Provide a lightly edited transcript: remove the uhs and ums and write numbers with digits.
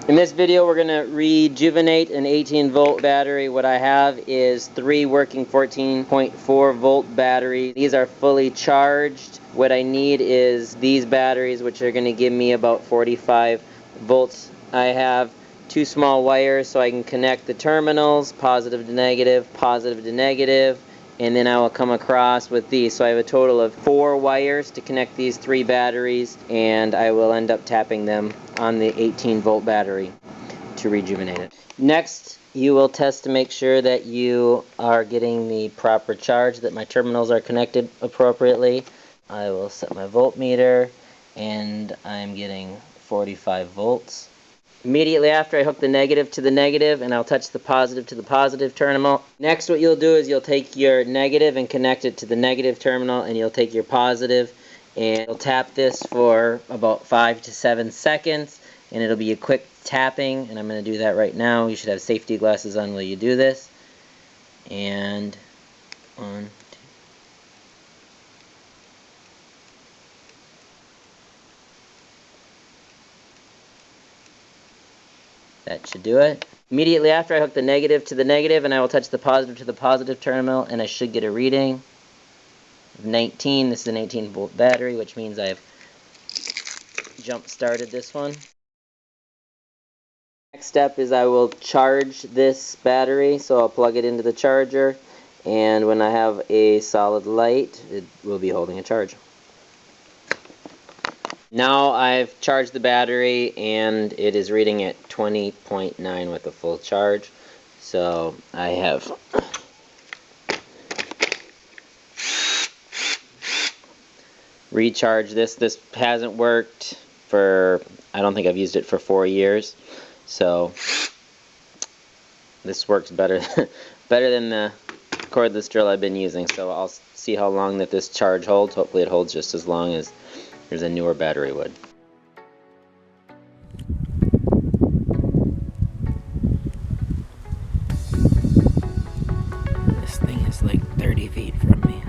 In this video we're going to rejuvenate an 18 volt battery. What I have is 3 working 14.4 volt batteries. These are fully charged. What I need is these batteries, which are going to give me about 45 volts. I have 2 small wires so I can connect the terminals, positive to negative, and then I will come across with these. So I have a total of 4 wires to connect these 3 batteries, and I will end up tapping them on the 18 volt battery to rejuvenate it. Next, you will test to make sure that you are getting the proper charge, that my terminals are connected appropriately. I will set my voltmeter, and I'm getting 45 volts. Immediately after, I hook the negative to the negative, and I'll touch the positive to the positive terminal. Next, what you'll do is you'll take your negative and connect it to the negative terminal, and you'll take your positive and you'll tap this for about 5 to 7 seconds, and it'll be a quick tapping, and I'm going to do that right now. You should have safety glasses on while you do this. And 1, 2. That should do it. Immediately after, I hook the negative to the negative, and I will touch the positive to the positive terminal, and I should get a reading of 19. This is an 18 volt battery, which means I've jump started this one. Next step is I will charge this battery, so I'll plug it into the charger, and when I have a solid light, it will be holding a charge. Now I've charged the battery, and it is reading at 20.9 with a full charge. So I have recharged this. This hasn't worked for, I don't think I've used it for 4 years. So this works better than the cordless drill I've been using. So I'll see how long that this charge holds. Hopefully it holds just as long as there's a newer battery would. This thing is like 30 feet from me.